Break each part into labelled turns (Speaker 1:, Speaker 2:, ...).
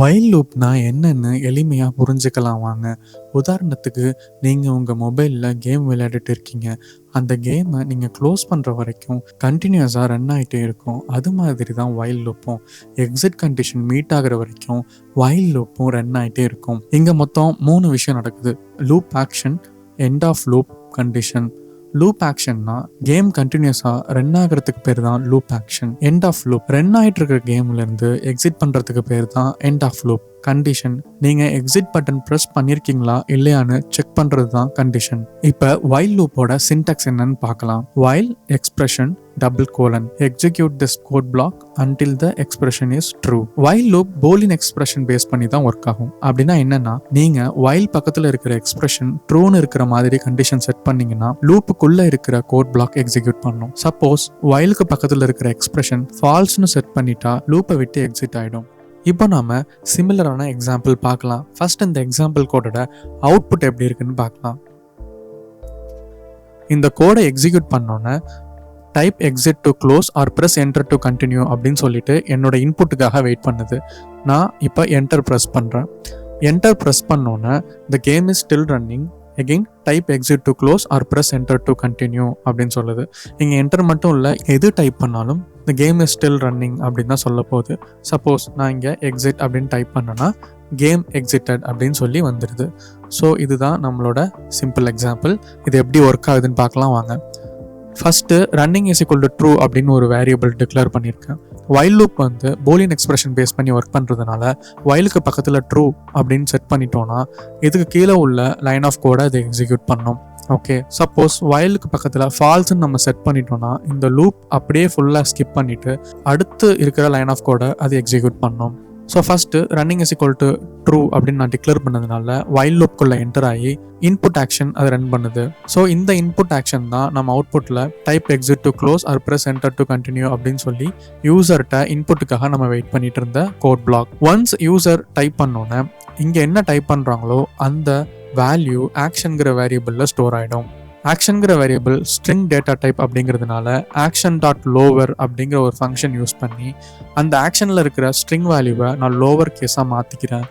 Speaker 1: While லூப்னா என்னன்னு எளிமையாக புரிஞ்சுக்கலாம் வாங்க. உதாரணத்துக்கு, நீங்கள் உங்கள் மொபைலில் கேம் விளையாடிட்டு இருக்கீங்க. அந்த கேமை நீங்கள் க்ளோஸ் பண்ணுற வரைக்கும் கண்டினியூஸாக ரன் ஆகிட்டே இருக்கும். அது மாதிரி தான் வைல் லூப்பும். எக்ஸிட் கண்டிஷன் மீட் ஆகிற வரைக்கும் வைல் லூப்பும் ரன் ஆகிட்டே இருக்கும். இங்கே மொத்தம் 3 விஷயம் நடக்குது. Loop action, end of loop, condition. Loop ஆக்ஷன்னா கேம் கண்டினியூஸாக ரன் ஆகிறதுக்கு பேர் தான் loop action. End of loop, run ஆகிட்டு இருக்கிற கேம்லேருந்து எக்ஸிட் பண்ணுறதுக்கு பேர் தான் எண்ட் ஆஃப் லூப். கண்டிஷன், நீங்கள் எக்ஸிட் பட்டன் ப்ரெஸ் பண்ணியிருக்கீங்களா இல்லையான்னு செக் பண்ணுறது தான் கண்டிஷன். இப்போ வைல் லூப்போட சின்டாக்ஸ் என்னன்னு பார்க்கலாம். While expression double colon execute this code block until the expression is true. While loop boolean expression pass பண்ணி தான் ஒர்க் ஆகும். அப்படின்னா என்னன்னா, நீங்க வைல் பக்கத்துல இருக்கிற எக்ஸ்பிரஷன் ட்ரூன்னு இருக்கிற மாதிரி கண்டிஷன் செட் பண்ணீங்கன்னா லூப்புக்குள்ள இருக்கிற கோட் பிளாக் எக்ஸிக்யூட் பண்ணும். சப்போஸ் வைலுக்கு பக்கத்துல இருக்கிற எக்ஸ்பிரஷன் ஃபால்ஸ்னு செட் பண்ணிட்டா லூப்பை விட்டு எக்ஸிட் ஆயிடும். இப்போ நாம சிமிலரான எக்ஸாம்பிள் பார்க்கலாம். ஃபர்ஸ்ட் இந்த எக்ஸாம்பிள் கோடோட அவுட்புட் எப்படி இருக்குன்னு பார்க்கலாம். இந்த கோடை எக்ஸிக்யூட் பண்ணோன்னே type exit to close or press enter to continue அப்படின்னு சொல்லிட்டு என்னோட இன்புட்டுக்காக வெயிட் பண்ணுது. நான் இப்போ என்டர் ப்ரெஸ் பண்ணுறேன். என்டர் ப்ரெஸ் பண்ணோன்னே the game is still running. again type exit to close or press enter to continue அப்படின்னு சொல்லுது. இங்கே என்டர் மட்டும் இல்லை, எது டைப் பண்ணாலும் the game is still running அப்படின்னு தான் சொல்ல போகுது. சப்போஸ் நான் இங்கே எக்ஸிட் அப்படின்னு டைப் பண்ணேன்னா கேம் எக்ஸிட்டட் அப்படின்னு சொல்லி வந்துடுது. ஸோ இதுதான் நம்மளோட சிம்பிள் எக்ஸாம்பிள். இது எப்படி ஒர்க் ஆகுதுன்னு பார்க்கலாம் வாங்க. First running is equal to true அப்படின்னு ஒரு வேரியபிள் டிக்ளேர் பண்ணியிருக்கேன். வைல் லூப் வந்து பூலியன் எக்ஸ்பிரஷன் பேஸ் பண்ணி ஒர்க் பண்ணுறதுனால வைலுக்கு பக்கத்தில் ட்ரூ அப்படின்னு செட் பண்ணிட்டோன்னா இதுக்கு கீழே உள்ள லைன் ஆஃப் கோடை அது எக்ஸிக்யூட் பண்ணோம். ஓகே, சப்போஸ் வைலுக்கு பக்கத்தில் ஃபால்ஸ்ன்னு நம்ம செட் பண்ணிட்டோம்னா இந்த லூப் அப்படியே ஃபுல்லாக ஸ்கிப் பண்ணிட்டு அடுத்து இருக்கிற லைன் ஆஃப் கோடை அது எக்ஸிக்யூட் பண்ணோம். So first running is equal to true அப்படின்னு நான் டிக்ளேர் பண்ணதுனால வைல் லூப்குள்ள என்டர் ஆகி இன்புட் ஆக்ஷன் அது ரன் பண்ணுது. ஸோ இந்த இன்புட் ஆக்ஷன் தான் நம்ம அவுட்புட்டில் type exit to close or press enter to continue அப்படின்னு சொல்லி யூசர்கிட்ட இன்புட்டுக்காக நம்ம வெயிட் பண்ணிட்டு இருந்த code block. Once user type பண்ணோன்னே இங்கே என்ன டைப் பண்ணுறாங்களோ அந்த வேல்யூ ஆக்ஷன்கிற வேரியபிளில் ஸ்டோர் ஆகிடும். ஆக்ஷன்கிற வேரியபிள் ஸ்ட்ரிங் டேட்டா டைப் அப்படிங்கிறதுனால ஆக்ஷன் டாட் லோவர் அப்படிங்கிற ஒரு ஃபங்க்ஷன் யூஸ் பண்ணி அந்த ஆக்ஷனில் இருக்கிற ஸ்ட்ரிங் வேல்யூவை நான் லோவர் கேஸாக மாற்றிக்கிறேன்.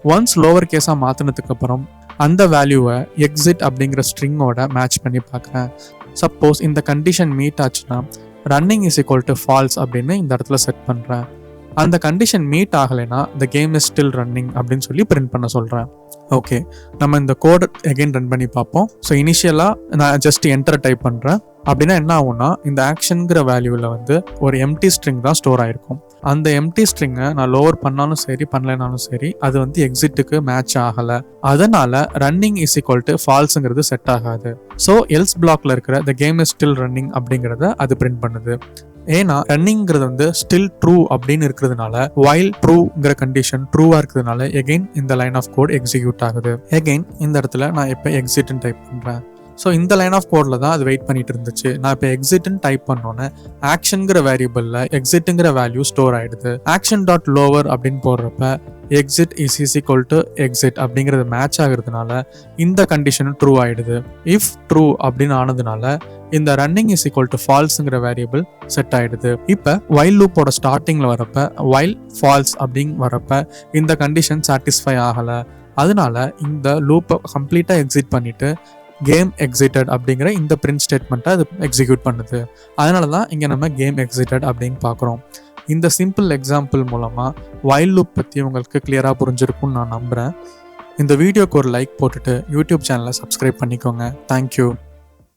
Speaker 1: ஒன்ஸ் லோவர் கேஸாக மாற்றினதுக்கப்புறம் அந்த வேல்யூவை எக்ஸிட் அப்படிங்கிற ஸ்ட்ரிங்கோட மேட்ச் பண்ணி பார்க்குறேன். சப்போஸ் இந்த கண்டிஷன் மீட் ஆச்சுன்னா running is equal to false அப்படின்னு இந்த இடத்துல செட் பண்ணுறேன். அந்த கண்டிஷன் மீட் ஆகலைன்னா the game is still running அப்படின்னு சொல்லி பிரிண்ட் பண்ண சொல்கிறேன். ஓகே, நம்ம இந்த கோட் அகைன் ரன் பண்ணி பார்ப்போம். ஸோ இனிஷியலாக நான் ஜஸ்ட் என்டர் டைப் பண்ணுறேன். அப்படின்னா என்ன ஆகும்னா இந்த ஆக்ஷனுங்கிற வேல்யூவில் வந்து ஒரு எம்டி ஸ்ட்ரிங் தான் ஸ்டோர் ஆகிருக்கும். அந்த எம்டி ஸ்ட்ரிங்கை நான் லோவர் பண்ணாலும் சரி பண்ணலைனாலும் சரி அது வந்து எக்ஸிட்டுக்கு மேட்ச் ஆகலை. அதனால ரன்னிங் இஸ் ஈக்குவல் டு ஃபால்ஸுங்கிறது செட் ஆகாது. ஸோ எல்ஸ் பிளாக்ல இருக்கிற the game is still running அப்படிங்கிறத அது பிரிண்ட் பண்ணுது. ஏன்னா ரன்னிங்கிறது வந்து ஸ்டில் ட்ரூ அப்படின்னு இருக்கிறதுனால வைல் ட்ரூங்கிற கண்டிஷன் ட்ரூவா இருக்கிறதுனால எகைன் இந்த லைன் ஆஃப் கோட் எக்ஸிக்யூட் ஆகுது. எகைன் இந்த இடத்துல நான் இப்போ எக்ஸிட்னு டைப் பண்றேன். ஸோ இந்த லைன் ஆஃப் கோடில் தான் அது வெயிட் பண்ணிட்டு இருந்துச்சு. நான் இப்போ எக்ஸிட்னு டைப் பண்ணோன்னே ஆக்ஷனுங்கிற வேரியபிளில் எக்ஸிட்டுங்கிற வேல்யூ ஸ்டோர் ஆயிடுது. ஆக்ஷன் டாட் லோவர் அப்படின்னு போடுறப்ப exit is equal to exit அப்படிங்கிறது மேட்ச் ஆகுறதுனால இந்த கண்டிஷன் ட்ரூ ஆயிடுது. இஃப் ட்ரூ அப்படின்னு ஆனதுனால இந்த ரன்னிங் இஸ் ஈக்குவல் டு ஃபால்ஸுங்கிற வேரியபிள் செட் ஆயிடுது. இப்போ வைல் லூப்போட ஸ்டார்டிங்கில் வரப்ப வைல் ஃபால்ஸ் அப்படின்னு வரப்ப இந்த கண்டிஷன் சாட்டிஸ்ஃபை ஆகலை. அதனால இந்த லூப்பை கம்ப்ளீட்டாக எக்ஸிட் பண்ணிட்டு கேம் எக்ஸிட்டட் அப்படிங்கிற இந்த பிரிண்ட் ஸ்டேட்மெண்ட்டை அது எக்ஸிக்யூட் பண்ணுது. அதனால தான் இங்கே நம்ம கேம் எக்ஸிட்டட் அப்படின்னு பார்க்குறோம். இந்த சிம்பிள் எக்ஸாம்பிள் மூலமாக வைல் லூப் பற்றி உங்களுக்கு கிளியராக புரிஞ்சிருக்கும்னு நான் நம்புகிறேன். இந்த வீடியோக்கு ஒரு லைக் போட்டுட்டு யூடியூப் சேனலை சப்ஸ்கிரைப் பண்ணிக்கோங்க. தேங்க்யூ.